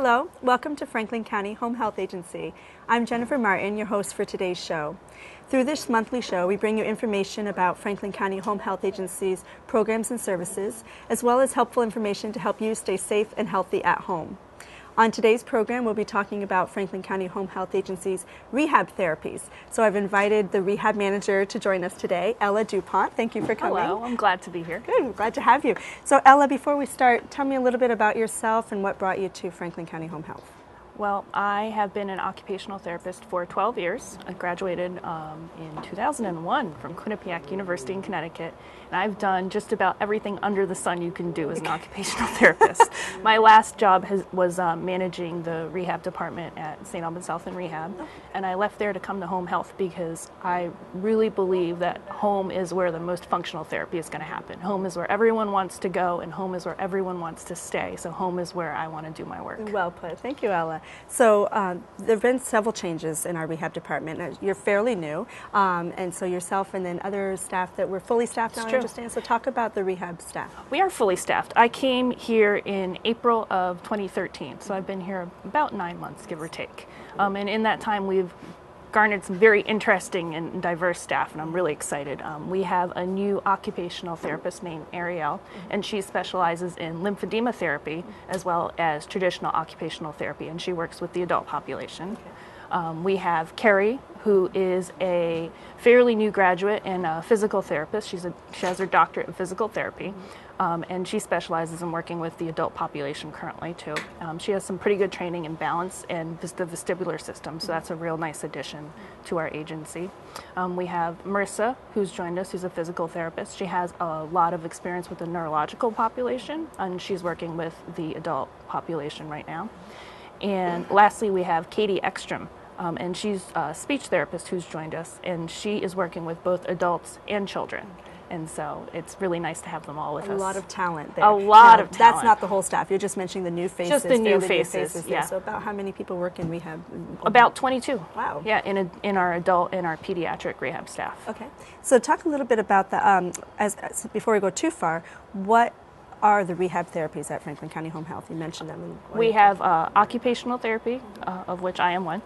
Hello, welcome to Franklin County Home Health Agency. I'm Jennifer Martin, your host for today's show. Through this monthly show, we bring you information about Franklin County Home Health Agency's programs and services, as well as helpful information to help you stay safe and healthy at home. On today's program, we'll be talking about Franklin County Home Health Agency's rehab therapies. So I've invited the Rehab Manager to join us today, Ela Dupont. Thank you for coming. Hello, I'm glad to be here. Good, I'm glad to have you. So Ela, before we start, tell me a little bit about yourself and what brought you to Franklin County Home Health. Well, I have been an occupational therapist for 12 years. I graduated in 2001 from Quinnipiac University in Connecticut, and I've done just about everything under the sun you can do as an occupational therapist. My last job was managing the rehab department at St. Albans Health and Rehab, and I left there to come to home health because I really believe that home is where the most functional therapy is going to happen. Home is where everyone wants to go, and home is where everyone wants to stay, so home is where I want to do my work. Well put. Thank you, Ela. So there have been several changes in our rehab department. You're fairly new, and so yourself and then other staff that were fully staffed now, I understand. So talk about the rehab staff. We are fully staffed. I came here in April of 2013, so I've been here about 9 months, give or take. And in that time, we've garnered some very interesting and diverse staff, and I'm really excited. We have a new occupational therapist named Ariel, and she specializes in lymphedema therapy as well as traditional occupational therapy, and she works with the adult population. We have Carrie, who is a fairly new graduate and a physical therapist. She has her doctorate in physical therapy, and she specializes in working with the adult population currently too. She has some pretty good training in balance and the vestibular system, so that's a real nice addition to our agency. We have Marissa, who's joined us, who's a physical therapist. She has a lot of experience with the neurological population, and she's working with the adult population right now. And lastly, we have Katie Ekstrom, and she's a speech therapist who's joined us, and she is working with both adults and children. And so it's really nice to have them all with us. A lot of talent there. A lot of talent. That's not the whole staff. You're just mentioning the new faces. Just the new faces, yeah. So about how many people work in rehab? About 22. Wow. Yeah, in our adult and our pediatric rehab staff. Okay. So talk a little bit about the, before we go too far, what are the rehab therapies at Franklin County Home Health? You mentioned them. We have occupational therapy, of which I am one.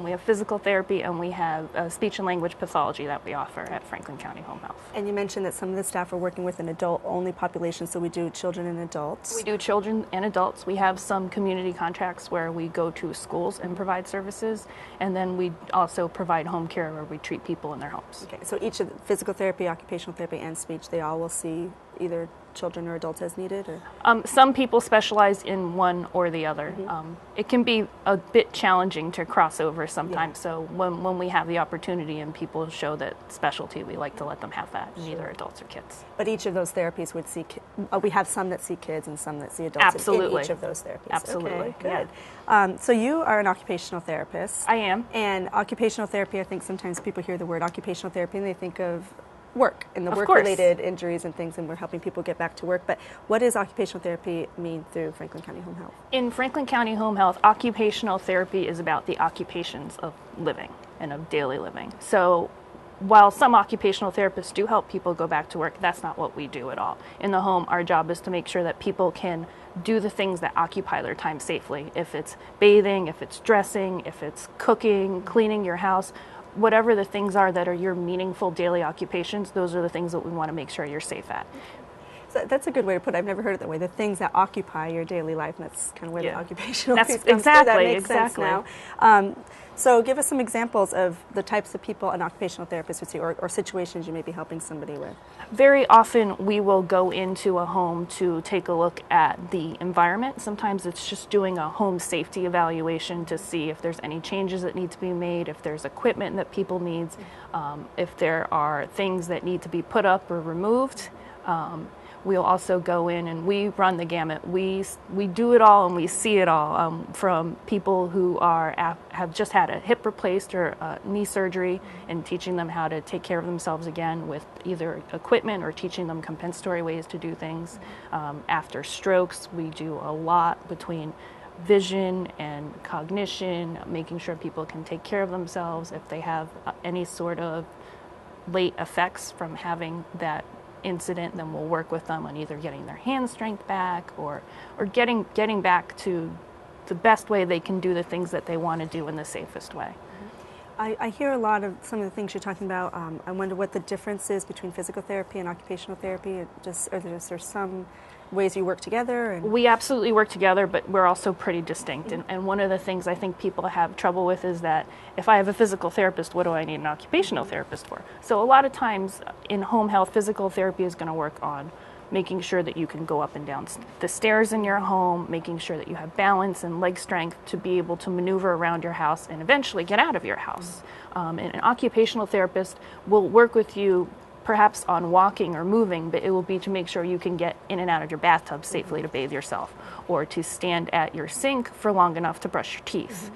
We have physical therapy, and we have speech and language pathology that we offer at Franklin County Home Health. And you mentioned that some of the staff are working with an adult-only population, so we do children and adults. We do children and adults. We have some community contracts where we go to schools and provide services, and then we also provide home care where we treat people in their homes. Okay, so each of the physical therapy, occupational therapy, and speech, they all will see either children or adults as needed? Or? Some people specialize in one or the other. It can be a bit challenging to cross over sometimes, so when we have the opportunity and people show that specialty, we like to let them have that in either adults or kids. But each of those therapies would see, we have some that see kids and some that see adults. Absolutely. In each of those therapies. Absolutely. Okay, good. Yeah. So you are an occupational therapist. I am. And occupational therapy, I think sometimes people hear the word occupational therapy and they think of work and the work-related injuries and things, and we're helping people get back to work. But what does occupational therapy mean through Franklin County Home Health? In Franklin County Home Health, occupational therapy is about the occupations of living and of daily living. So while some occupational therapists do help people go back to work, that's not what we do at all. In the home, our job is to make sure that people can do the things that occupy their time safely. If it's bathing, if it's dressing, if it's cooking, cleaning your house, whatever the things are that are your meaningful daily occupations, those are the things that we want to make sure you're safe at. So that's a good way to put it. I've never heard it that way. The things that occupy your daily life, and that's kind of where the occupational piece comes exactly, through. That makes exactly. sense now. So give us some examples of the types of people an occupational therapist would see, or situations you may be helping somebody with. Very often we will go into a home to take a look at the environment. Sometimes it's just doing a home safety evaluation to see if there's any changes that need to be made, if there's equipment that people need, if there are things that need to be put up or removed. We'll also go in and we run the gamut. We do it all and we see it all, from people who have just had a hip replaced or knee surgery, and teaching them how to take care of themselves again with either equipment or teaching them compensatory ways to do things. After strokes, we do a lot between vision and cognition, making sure people can take care of themselves if they have any sort of late effects from having that incident. Then we'll work with them on either getting their hand strength back or getting back to the best way they can do the things that they want to do in the safest way. I hear a lot of some of the things you're talking about. I wonder what the difference is between physical therapy and occupational therapy. Are there some ways you work together? And we absolutely work together, but we're also pretty distinct. And one of the things I think people have trouble with is that if I have a physical therapist, what do I need an occupational therapist for? So a lot of times in home health, physical therapy is going to work on making sure that you can go up and down the stairs in your home, making sure that you have balance and leg strength to be able to maneuver around your house and eventually get out of your house. And an occupational therapist will work with you perhaps on walking or moving, but it will be to make sure you can get in and out of your bathtub safely to bathe yourself, or to stand at your sink for long enough to brush your teeth,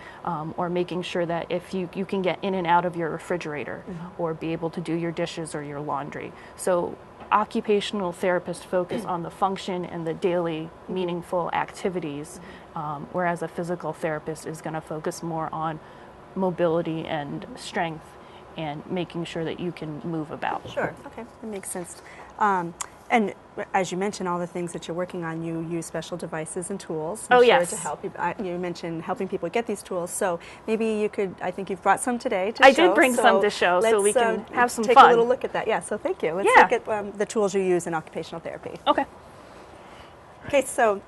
or making sure that if you can get in and out of your refrigerator, or be able to do your dishes or your laundry. So occupational therapists focus on the function and the daily meaningful activities, whereas a physical therapist is going to focus more on mobility and strength and making sure that you can move about. Sure, okay, that makes sense. And as you mentioned, all the things that you're working on, you use special devices and tools. Yes. To help you. You mentioned helping people get these tools, so maybe you could, I think you've brought some today to show. I did bring some to show, so we can have some take fun. Take a little look at that. Yeah, so thank you. Let's look at the tools you use in occupational therapy. Okay. Okay, so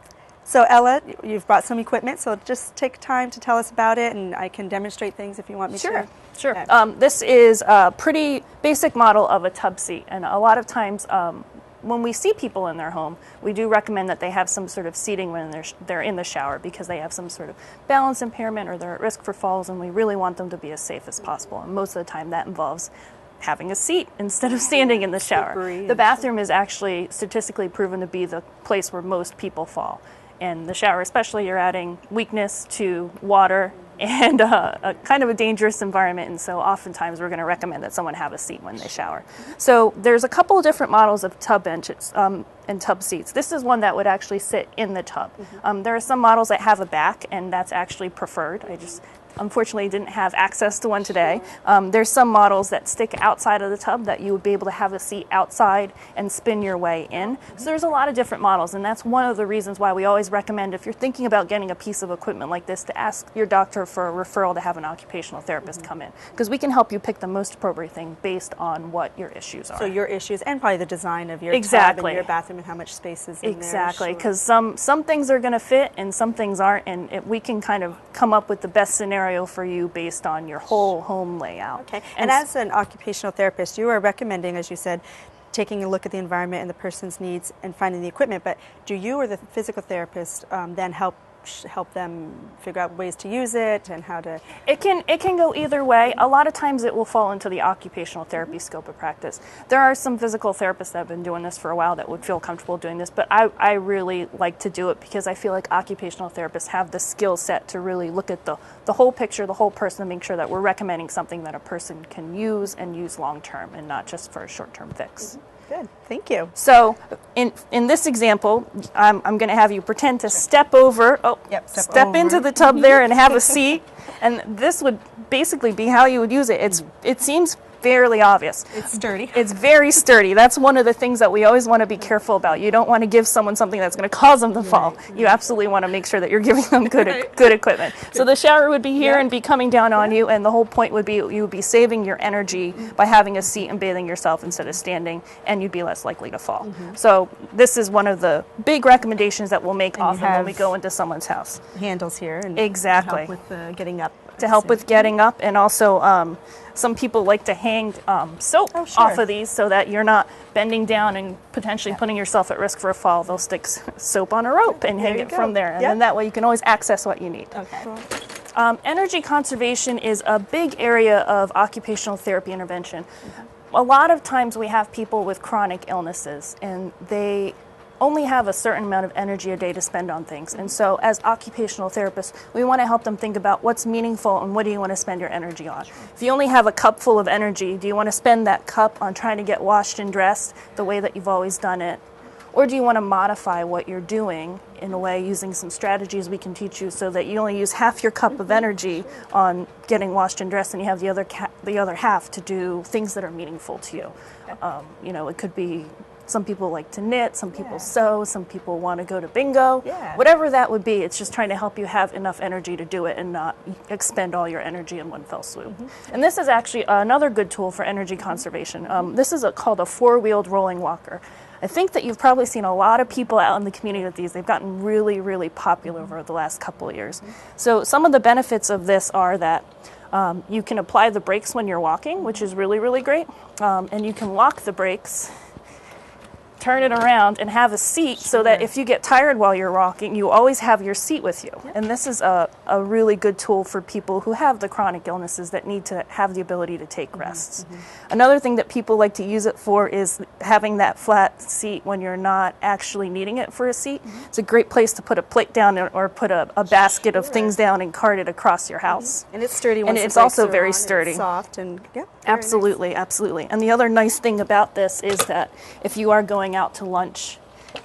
Ella, you've brought some equipment, so just take time to tell us about it, and I can demonstrate things if you want me to. Sure. This is a pretty basic model of a tub seat, and a lot of times when we see people in their home, we do recommend that they have some sort of seating when they're in the shower, because they have some sort of balance impairment or they're at risk for falls, and we really want them to be as safe as possible. And most of the time that involves having a seat instead of standing in the shower. The bathroom is actually statistically proven to be the place where most people fall. And the shower especially, you're adding weakness to water and a kind of a dangerous environment, and so oftentimes we're going to recommend that someone have a seat when they shower. So there's a couple of different models of tub benches and tub seats. This is one that would actually sit in the tub. There are some models that have a back, and that's actually preferred. I just unfortunately didn't have access to one today. There's some models that stick outside of the tub that you would be able to have a seat outside and spin your way in. So there's a lot of different models, and that's one of the reasons why we always recommend, if you're thinking about getting a piece of equipment like this, to ask your doctor for a referral to have an occupational therapist come in, because we can help you pick the most appropriate thing based on what your issues are. So your issues and probably the design of your tub and your bathroom and how much space is in there. Exactly, because some things are going to fit and some things aren't, and we can kind of come up with the best scenario for you based on your whole home layout. Okay, and as an occupational therapist, you are recommending, as you said, taking a look at the environment and the person's needs and finding the equipment, but do you or the physical therapist then help them figure out ways to use it and how to? It can go either way. A lot of times it will fall into the occupational therapy scope of practice. There are some physical therapists that have been doing this for a while that would feel comfortable doing this, but I really like to do it because I feel like occupational therapists have the skill set to really look at the whole picture, the whole person, and make sure that we're recommending something that a person can use and use long term and not just for a short-term fix. Good, thank you. So in this example, I'm going to have you pretend to step over, step into the tub there and have a seat. And this would basically be how you would use it. It seems fairly obvious. It's sturdy. It's very sturdy. That's one of the things that we always want to be careful about. You don't want to give someone something that's going to cause them to fall. You absolutely want to make sure that you're giving them good equipment. So the shower would be here and be coming down on you, and the whole point would be you would be saving your energy by having a seat and bathing yourself instead of standing, and you'd be less likely to fall. So this is one of the big recommendations that we'll make often when we go into someone's house. Handles here and exactly help with getting up. To help with getting up, and also some people like to hang soap off of these so that you're not bending down and potentially putting yourself at risk for a fall. They'll stick soap on a rope and hang it from there, and then that way you can always access what you need. Okay. Energy conservation is a big area of occupational therapy intervention. A lot of times we have people with chronic illnesses, and they only have a certain amount of energy a day to spend on things. And so as occupational therapists, we want to help them think about what's meaningful and what do you want to spend your energy on. If you only have a cup full of energy, do you want to spend that cup on trying to get washed and dressed the way that you've always done it? Or do you want to modify what you're doing in a way using some strategies we can teach you so that you only use half your cup of energy on getting washed and dressed, and you have the other half to do things that are meaningful to you. It could be Some people like to knit, some people sew, some people want to go to bingo. Yeah. Whatever that would be, it's just trying to help you have enough energy to do it and not expend all your energy in one fell swoop. And this is actually another good tool for energy conservation. This is called a four-wheeled rolling walker. I think that you've probably seen a lot of people out in the community with these. They've gotten really, really popular over the last couple of years. So some of the benefits of this are that you can apply the brakes when you're walking, which is really, really great. And you can lock the brakes, turn it around, and have a seat so that if you get tired while you're walking, you always have your seat with you. And this is a really good tool for people who have the chronic illnesses that need to have the ability to take rests. Another thing that people like to use it for is having that flat seat when you're not actually needing it for a seat. It's a great place to put a plate down or put a basket of things down and cart it across your house. And it's sturdy. And it's also very sturdy. It's soft and Absolutely, nice. absolutely. And the other nice thing about this is that if you are going out to lunch,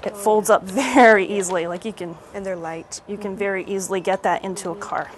it folds up very easily. Like and they're light. You can very easily get that into a car.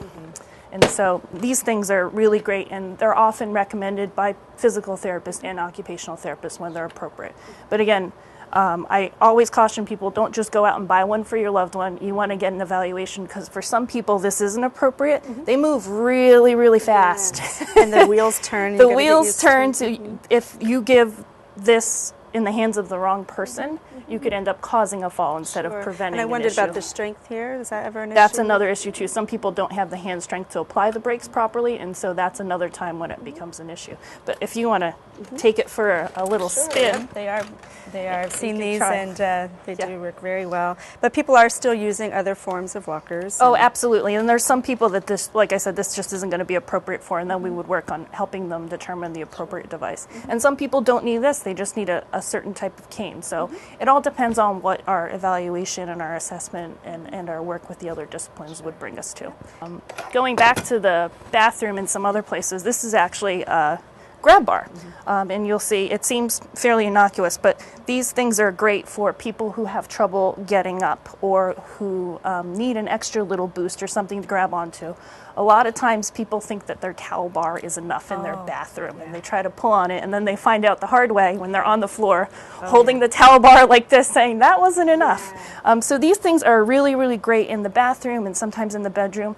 And so these things are really great, and they're often recommended by physical therapists and occupational therapists when they're appropriate. But again, I always caution people, don't just go out and buy one for your loved one. You want to get an evaluation, because for some people this isn't appropriate. They move really, really fast. And the wheels turn. The wheels turn to, if you give this in the hands of the wrong person, you could end up causing a fall instead of preventing. And I wondered an issue. about the strength here. Is that ever an issue? That's another issue too. Some people don't have the hand strength to apply the brakes properly, and so that's another time when it becomes an issue. But if you want to take it for a little spin, they are. I've seen these, try. and they do work very well. But people are still using other forms of walkers. Oh, absolutely. And there's some people that this, like I said, this just isn't going to be appropriate for, and then we would work on helping them determine the appropriate device. And some people don't need this; they just need a certain type of cane. So it all depends on what our evaluation and our assessment and our work with the other disciplines would bring us to. Going back to the bathroom and some other places, this is actually a grab bar. And you'll see it seems fairly innocuous, but these things are great for people who have trouble getting up or who need an extra little boost or something to grab onto. A lot of times people think that their towel bar is enough in their bathroom, and they try to pull on it, and then they find out the hard way when they're on the floor holding the towel bar like this, saying that wasn't enough. So these things are really, really great in the bathroom and sometimes in the bedroom.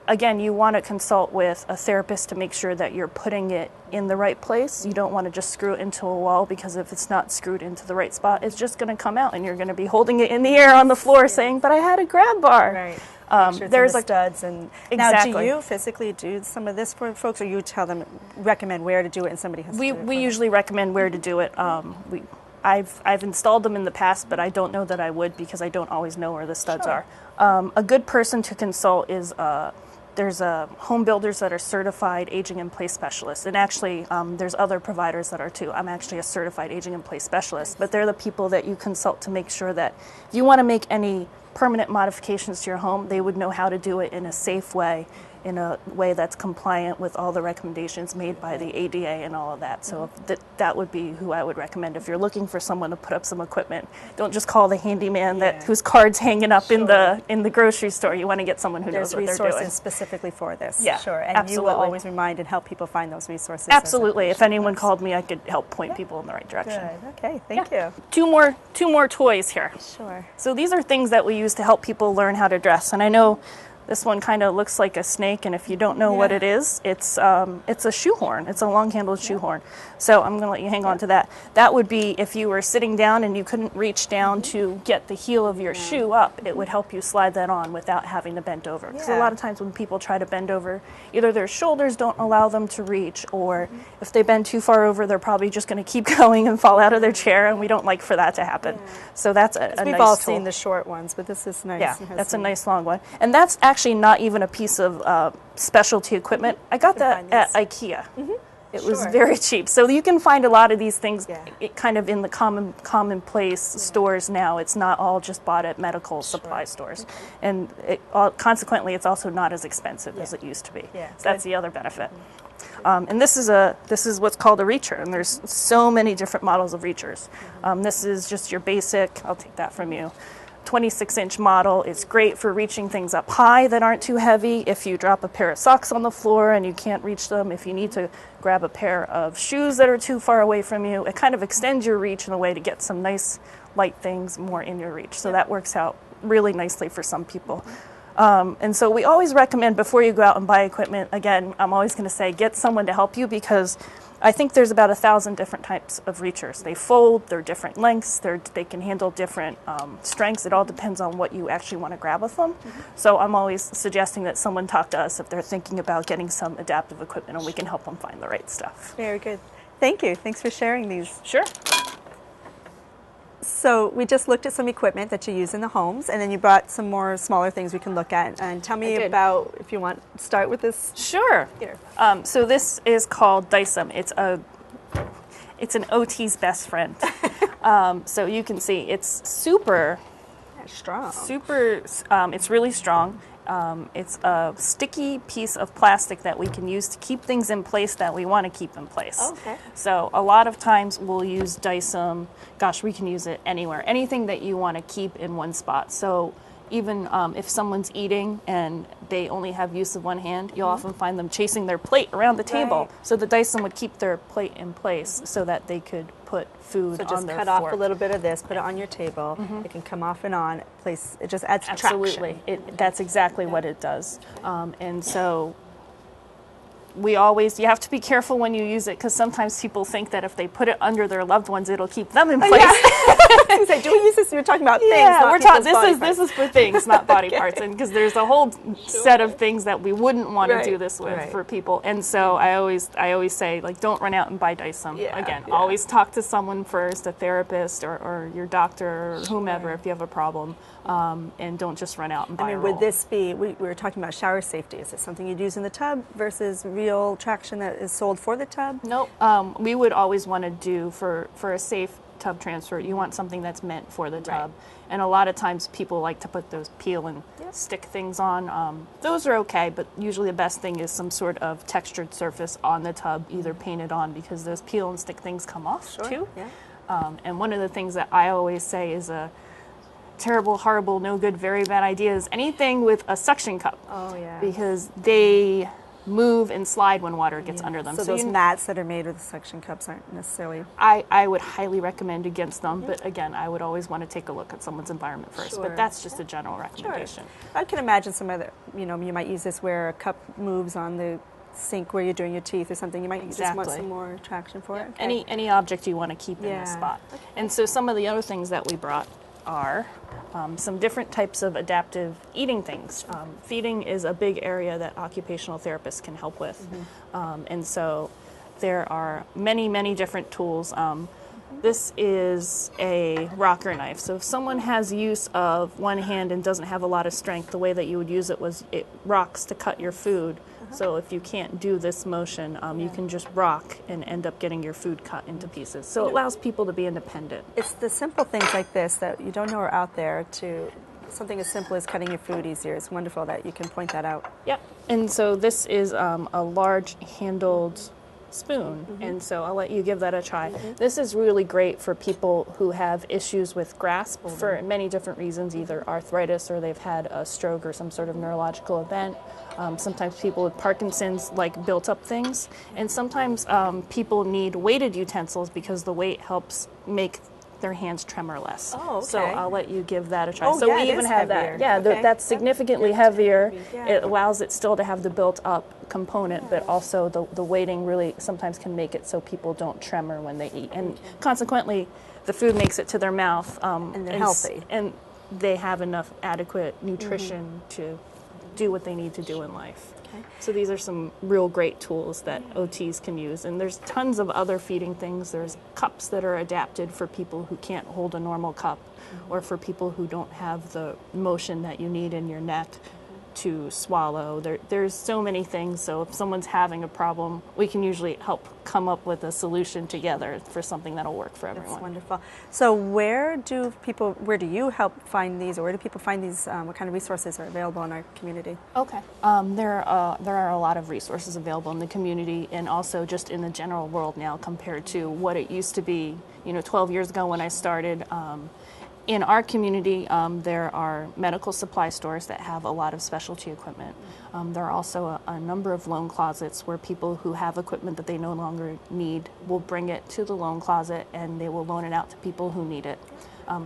Again, you want to consult with a therapist to make sure that you're putting it in the right place. You don't want to just screw it into a wall, because if it's not screwed into the right spot, it's just going to come out, and you're going to be holding it in the air on the floor saying, but I had a grab bar. Right. Sure There's like studs and exactly. Now, do you physically do some of this for folks, or you tell them, recommend where to do it, and somebody has to do it? We usually recommend where to do it. I've installed them in the past, but I don't know that I would, because I don't always know where the studs are. A good person to consult is there's home builders that are certified aging in place specialists, and actually there's other providers that are too. I'm actually a certified aging in place specialist, but they're the people that you consult to make sure that if you want to make any permanent modifications to your home, they would know how to do it in a safe way, in a way that's compliant with all the recommendations made by the ADA and all of that. So that would be who I would recommend if you're looking for someone to put up some equipment. Don't just call the handyman whose card's hanging up in the grocery store. You want to get someone who knows what they're doing. There's resources specifically for this. Yeah, sure. And absolutely. you will always remind and help people find those resources. Absolutely. If anyone called me, I could help point people in the right direction. Good. Okay. Thank you. Two more toys here. Sure. So these are things that we use to help people learn how to dress. And I know this one kind of looks like a snake, and if you don't know what it is, it's a shoehorn. It's a long-handled shoehorn. So I'm going to let you hang on to that. That would be if you were sitting down and you couldn't reach down to get the heel of your shoe up, it would help you slide that on without having to bend over. Because a lot of times when people try to bend over, either their shoulders don't allow them to reach, or if they bend too far over, they're probably just going to keep going and fall out of their chair, and we don't like for that to happen. So that's a nice tool. We've all seen the short ones, but this is nice. Yeah, that's a nice long one. And that's actually not even a piece of specialty equipment. I got that at IKEA. It was very cheap. So you can find a lot of these things kind of in the commonplace stores now. It's not all just bought at medical supply stores. And consequently, it's also not as expensive as it used to be. So that's the other benefit. And this is what's called a reacher, and there's so many different models of reachers. This is just your basic, I'll take that from you, 26-inch model. It's great for reaching things up high that aren't too heavy. If you drop a pair of socks on the floor and you can't reach them, if you need to grab a pair of shoes that are too far away from you, it kind of extends your reach in a way to get some nice light things more in your reach. So that works out really nicely for some people. And so we always recommend, before you go out and buy equipment, again, I'm always going to say get someone to help you, because I think there's about 1,000 different types of reachers. They fold, they're different lengths, they can handle different strengths. It all depends on what you actually want to grab with them. So I'm always suggesting that someone talk to us if they're thinking about getting some adaptive equipment, and we can help them find the right stuff. Very good. Thank you. Thanks for sharing these. Sure. So we just looked at some equipment that you use in the homes, and then you brought some more smaller things we can look at. And tell me about, if you want, start with this. Sure. Here. So this is called Dysum. It's an OT's best friend. So you can see it's super strong. It's really strong. It's a sticky piece of plastic that we can use to keep things in place that we want to keep in place. Okay. So a lot of times we'll use Dysum. Gosh, we can use it anywhere. Anything that you want to keep in one spot. So even if someone's eating and they only have use of one hand, you'll often find them chasing their plate around the table. Right. So the Dysum would keep their plate in place so that they could put food on their fork. So just cut off a little bit of this, put it on your table. It can come off and on. Place. It just adds traction. Absolutely. That's exactly what it does. And so you have to be careful when you use it, because sometimes people think that if they put it under their loved ones, it'll keep them in place. Do we use this? You're talking about things. Yeah, not we're talking. This is for things, not body parts, and because there's a whole set of things that we wouldn't want to do this with for people. And so I always say, like, don't run out and buy Dysum. Always talk to someone first, a therapist or your doctor or whomever if you have a problem, and don't just run out and buy. Would this be? We were talking about shower safety. Is it something you'd use in the tub versus real traction that is sold for the tub? Nope. We would always want to do for a safe tub transfer, you want something that's meant for the tub. And a lot of times people like to put those peel and stick things on. Those are okay, but usually the best thing is some sort of textured surface on the tub, either painted on, because those peel and stick things come off too. And one of the things that I always say is a terrible, horrible, no good, very bad idea is anything with a suction cup. Because they move and slide when water gets under them. So those mats that are made with suction cups aren't necessarily... I would highly recommend against them, but again, I would always want to take a look at someone's environment first. But that's just a general recommendation. I can imagine some other, you might use this where a cup moves on the sink where you're doing your teeth or something. You might just want some more traction for it. Okay. Any object you want to keep in a spot. And so some of the other things that we brought are some different types of adaptive eating things. Feeding is a big area that occupational therapists can help with. And so there are many, many different tools. This is a rocker knife. So if someone has use of one hand and doesn't have a lot of strength, the way that you would use it was it rocks to cut your food. So if you can't do this motion, you can just rock and end up getting your food cut into pieces. So it allows people to be independent. It's the simple things like this that you don't know are out there, to something as simple as cutting your food easier. It's wonderful that you can point that out. Yep. And so this is a large handled spoon, and so I'll let you give that a try. This is really great for people who have issues with grasp for many different reasons, either arthritis or they've had a stroke or some sort of neurological event. Sometimes people with Parkinson's like built up things, and sometimes people need weighted utensils because the weight helps make their hands tremor less. So I'll let you give that a try. So we even have heavier. that. Yeah, that's significantly heavier. It allows it still to have the built up component, but also the weighting really sometimes can make it so people don't tremor when they eat. And consequently, the food makes it to their mouth. And they're healthy. And they have enough adequate nutrition to do what they need to do in life. So these are some real great tools that OTs can use. And there's tons of other feeding things. There's cups that are adapted for people who can't hold a normal cup, or for people who don't have the motion that you need in your neck to swallow. There's so many things. So if someone's having a problem, we can usually help come up with a solution together for something that'll work for everyone. That's wonderful. So where do you help find these, or where do people find these? What kind of resources are available in our community? Okay. There are a lot of resources available in the community, and also just in the general world now compared to what it used to be, 12 years ago when I started. In our community, there are medical supply stores that have a lot of specialty equipment. There are also a number of loan closets where people who have equipment that they no longer need will bring it to the loan closet, and they will loan it out to people who need it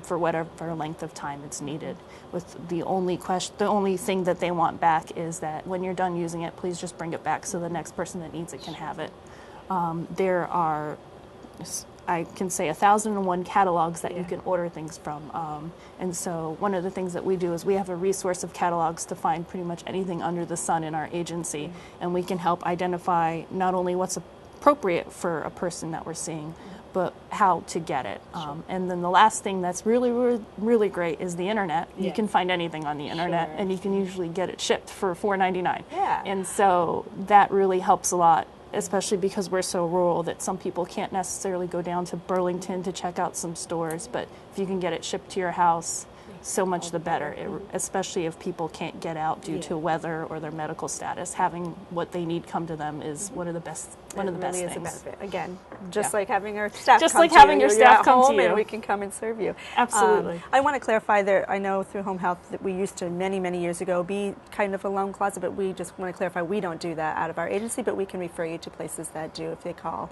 for whatever length of time it's needed. With the only thing that they want back is that when you're done using it, please just bring it back so the next person that needs it can have it. There are, I can say, 1,001 catalogs that you can order things from. And so one of the things that we do is we have a resource of catalogs to find pretty much anything under the sun in our agency. And we can help identify not only what's appropriate for a person that we're seeing, but how to get it. And then the last thing that's really, really, really great is the internet. You can find anything on the internet, and you can usually get it shipped for $4.99. And so that really helps a lot, especially because we're so rural that some people can't necessarily go down to Burlington to check out some stores, but if you can get it shipped to your house, so much the better, especially if people can't get out due to weather or their medical status. Having what they need come to them is one of the best things. Is a benefit. Again, just like having our staff just come like to having you. your staff come to you, and we can come and serve you. Absolutely. I want to clarify that I know through home health that we used to many years ago be kind of a loan closet, but we just want to clarify we don't do that out of our agency, but we can refer you to places that do if they call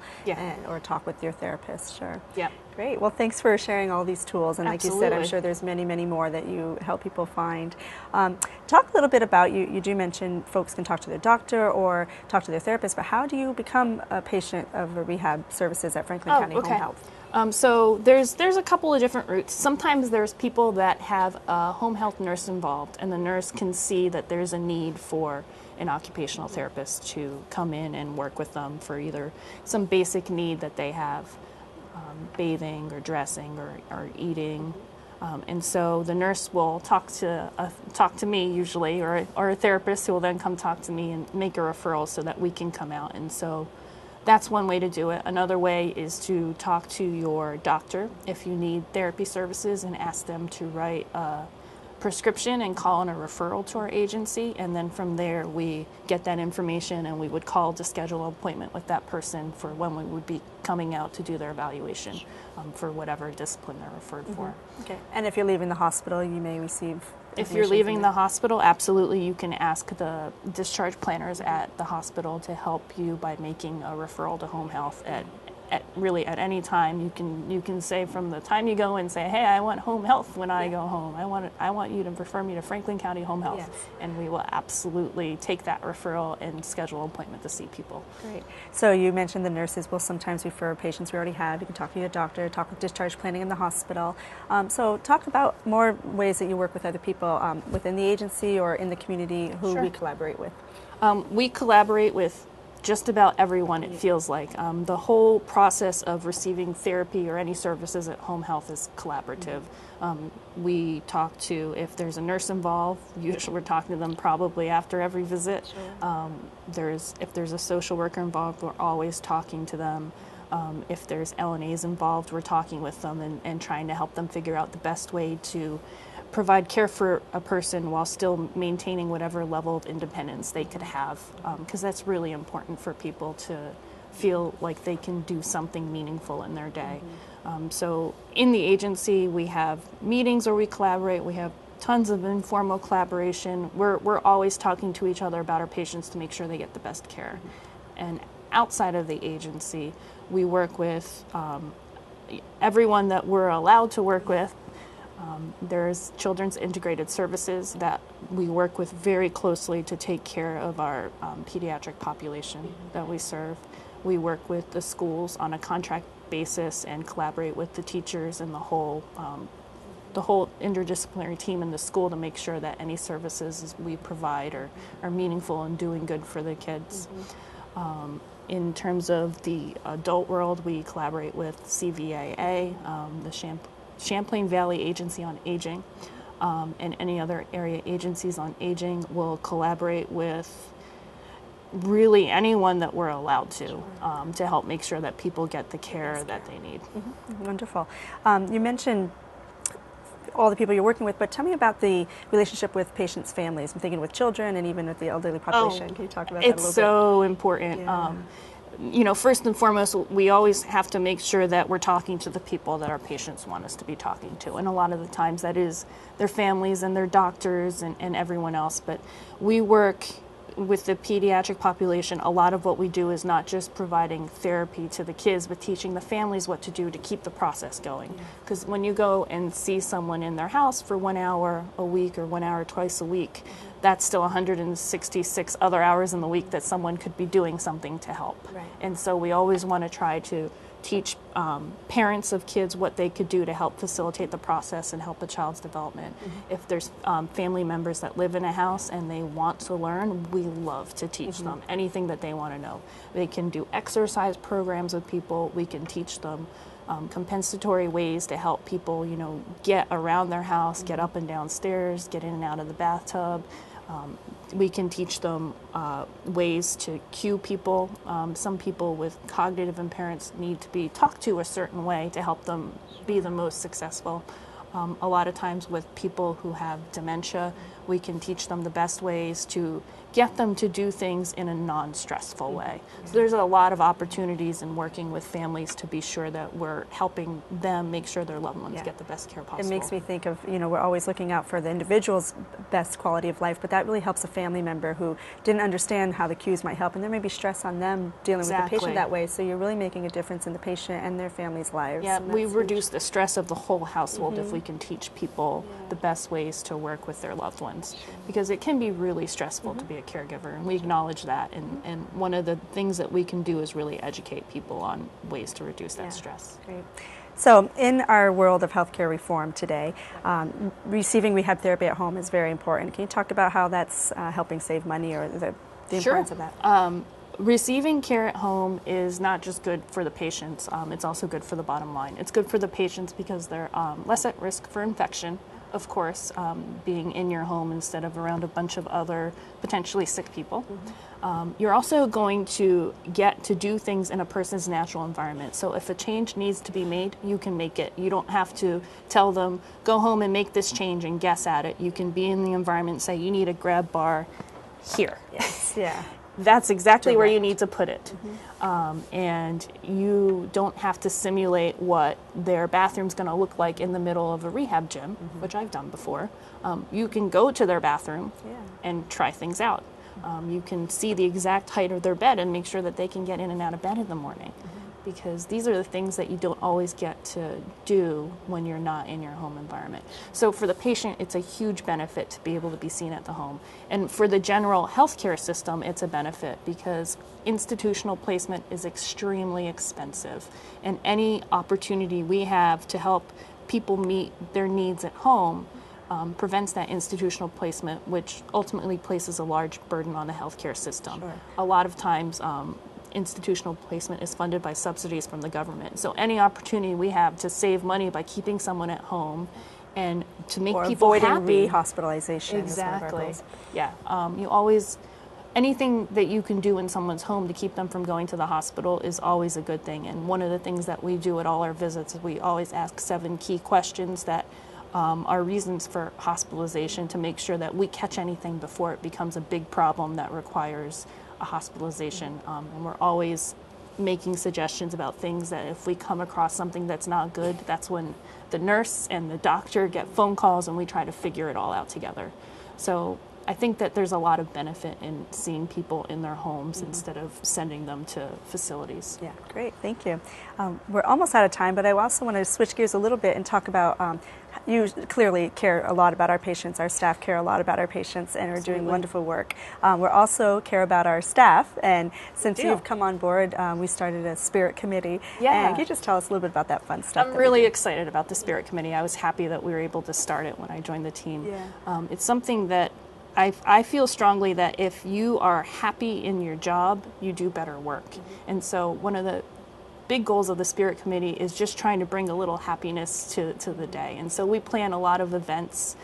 or talk with your therapist. Sure. Yeah. Great. Well, thanks for sharing all these tools. And like you said, I'm sure there's many more that you help people find. Talk a little bit about, you do mention folks can talk to their doctor or talk to their therapist, but how do you become a patient of a rehab services at Franklin County Home Health? So there's a couple of different routes. Sometimes there's people that have a home health nurse involved, and the nurse can see that there's a need for an occupational therapist to come in and work with them for either some basic need that they have, bathing or dressing or eating. And so the nurse will talk to me usually, or a therapist who will then come talk to me and make a referral so that we can come out. And so that's one way to do it. Another way is to talk to your doctor if you need therapy services and ask them to write a prescription and call in a referral to our agency. And then from there we get that information and we would call to schedule an appointment with that person for when we would be coming out to do their evaluation for whatever discipline they're referred for. Okay. And if you're leaving the hospital, you may receive If you're leaving the hospital, absolutely, you can ask the discharge planners at the hospital to help you by making a referral to home health at any time. You can say from the time you go and say, hey, I want home health when I go home. I want you to refer me to Franklin County Home Health. And we will absolutely take that referral and schedule an appointment to see people. Great. So you mentioned the nurses will sometimes refer patients we already have. You can talk to your doctor, talk with discharge planning in the hospital. So talk about more ways that you work with other people within the agency or in the community who we collaborate with. We collaborate with just about everyone, it feels like. The whole process of receiving therapy or any services at home health is collaborative. We talk to, if there's a nurse involved, usually we're talking to them probably after every visit. If there's a social worker involved, we're always talking to them. If there's LNAs involved, we're talking with them and trying to help them figure out the best way to provide care for a person while still maintaining whatever level of independence they could have, because that's really important for people to feel like they can do something meaningful in their day. So in the agency, we have meetings where we collaborate. We have tons of informal collaboration. We're always talking to each other about our patients to make sure they get the best care. And outside of the agency, we work with everyone that we're allowed to work with. There's Children's Integrated Services that we work with very closely to take care of our pediatric population that we serve. We work with the schools on a contract basis and collaborate with the teachers and the whole interdisciplinary team in the school to make sure that any services we provide are meaningful and doing good for the kids. In terms of the adult world, we collaborate with CVAA, the Champlain Valley Agency on Aging, and any other area agencies on aging. Will collaborate with really anyone that we're allowed to help make sure that people get the care that they need. Wonderful. You mentioned all the people you're working with, but tell me about the relationship with patients' families. I'm thinking with children and even with the elderly population. Can you talk about that a little bit? It's so important. first and foremost, we always have to make sure that we're talking to the people that our patients want us to be talking to. And a lot of the times that is their families and their doctors and everyone else. But we work with the pediatric population. A lot of what we do is not just providing therapy to the kids, but teaching the families what to do to keep the process going. Because when you go and see someone in their house for 1 hour a week or 1 hour twice a week, that's still 166 other hours in the week that someone could be doing something to help. Right. And so we always want to try to teach parents of kids what they could do to help facilitate the process and help a child's development. If there's family members that live in a house and they want to learn, we love to teach them anything that they want to know. They can do exercise programs with people. We can teach them compensatory ways to help people, get around their house, get up and down stairs, get in and out of the bathtub. We can teach them ways to cue people. Some people with cognitive impairments need to be talked to a certain way to help them be the most successful. A lot of times with people who have dementia, we can teach them the best ways to get them to do things in a non-stressful way. So there's a lot of opportunities in working with families to be sure that we're helping them make sure their loved ones get the best care possible. It makes me think of, we're always looking out for the individual's best quality of life, but that really helps a family member who didn't understand how the cues might help, and there may be stress on them dealing with the patient that way, so you're really making a difference in the patient and their family's lives. Yeah, we reduce the stress of the whole household if we can teach people the best ways to work with their loved ones, because it can be really stressful to be a caregiver, and we acknowledge that, and one of the things that we can do is really educate people on ways to reduce that stress. Great. So in our world of healthcare reform today, receiving rehab therapy at home is very important. Can you talk about how that's helping save money, or the importance of that? Receiving care at home is not just good for the patients, it's also good for the bottom line. It's good for the patients because they're less at risk for infection, of course, being in your home instead of around a bunch of other potentially sick people. You're also going to get to do things in a person's natural environment. So if a change needs to be made, you can make it. You don't have to tell them, go home and make this change and guess at it. You can be in the environment and say, you need a grab bar here. Yes, yeah. That's exactly where you need to put it. And you don't have to simulate what their bathroom's going to look like in the middle of a rehab gym, which I've done before. You can go to their bathroom and try things out. You can see the exact height of their bed and make sure that they can get in and out of bed in the morning. Because these are the things that you don't always get to do when you're not in your home environment. So for the patient, it's a huge benefit to be able to be seen at the home. And for the general healthcare system, it's a benefit because institutional placement is extremely expensive. And any opportunity we have to help people meet their needs at home prevents that institutional placement, which ultimately places a large burden on the healthcare system. A lot of times, institutional placement is funded by subsidies from the government. So any opportunity we have to save money by keeping someone at home and to make people happy. Avoiding rehospitalization. Exactly. Yeah. You always, anything that you can do in someone's home to keep them from going to the hospital is always a good thing. And one of the things that we do at all our visits is we always ask 7 key questions that are reasons for hospitalization to make sure that we catch anything before it becomes a big problem that requires a hospitalization. And we're always making suggestions about things that if we come across something that's not good, that's when the nurse and the doctor get phone calls and we try to figure it all out together. So I think that there's a lot of benefit in seeing people in their homes instead of sending them to facilities. Yeah, great, thank you. We're almost out of time, but I also want to switch gears a little bit and talk about you clearly care a lot about our patients. Our staff care a lot about our patients and are doing wonderful work. We also care about our staff, and since you've come on board, we started a Spirit Committee. And can you just tell us a little bit about that fun stuff? I'm really excited about the Spirit Committee. I was happy that we were able to start it when I joined the team. It's something that I feel strongly that if you are happy in your job, you do better work. And so one of the big goals of the Spirit Committee is just trying to bring a little happiness to the day. And so we plan a lot of events,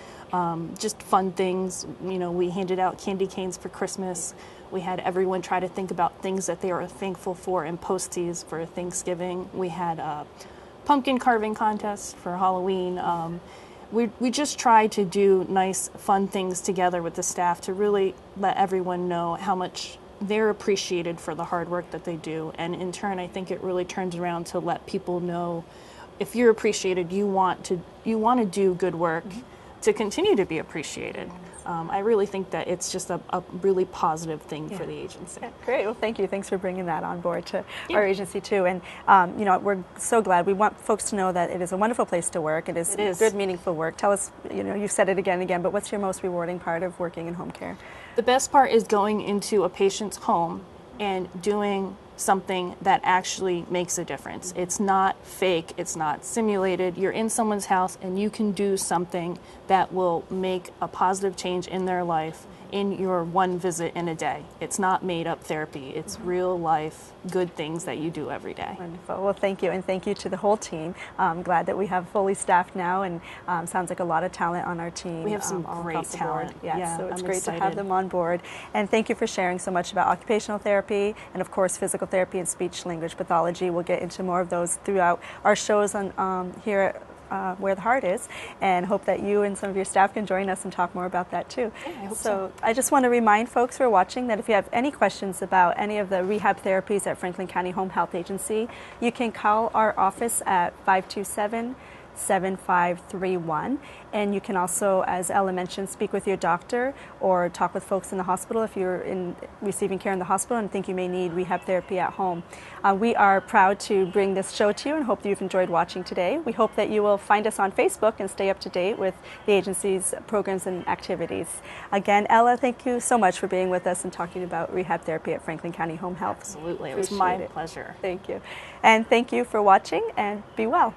just fun things. We handed out candy canes for Christmas. We had everyone try to think about things that they were thankful for and posties for Thanksgiving. We had a pumpkin carving contest for Halloween. We just try to do nice, fun things together with the staff to really let everyone know how much they're appreciated for the hard work that they do. And in turn, I think it really turns around to let people know, if you're appreciated, you want to do good work to continue to be appreciated. I really think that it's just a really positive thing for the agency. Yeah, great. Well, thank you. Thanks for bringing that on board to our agency too. And you know, we're so glad. We want folks to know that it is a wonderful place to work. It is good, meaningful work. Tell us, you know, you've said it again and again, but what's your most rewarding part of working in home care? The best part is going into a patient's home and doing something that actually makes a difference. It's not fake, it's not simulated. You're in someone's house and you can do something that will make a positive change in their life in your one visit in a day. It's not made up therapy, it's real life good things that you do every day. Wonderful. Well, thank you, and thank you to the whole team. I'm glad that we have fully staffed now, and sounds like a lot of talent on our team. We have some great talent. Yes, so it's great to have them on board. And thank you for sharing so much about occupational therapy and, of course, physical therapy and speech language pathology. We'll get into more of those throughout our shows on here at Where the Heart Is, and hope that you and some of your staff can join us and talk more about that too. Yeah, I hope so. I just want to remind folks who are watching that if you have any questions about any of the rehab therapies at Franklin County Home Health Agency, you can call our office at 527-7531, and you can also, as Ella mentioned, speak with your doctor or talk with folks in the hospital if you're receiving care in the hospital and think you may need rehab therapy at home. We are proud to bring this show to you and hope that you've enjoyed watching today. We hope that you will find us on Facebook and stay up to date with the agency's programs and activities. Again, Ella, thank you so much for being with us and talking about rehab therapy at Franklin County Home Health. Absolutely, it was my pleasure. Thank you. And thank you for watching, and be well.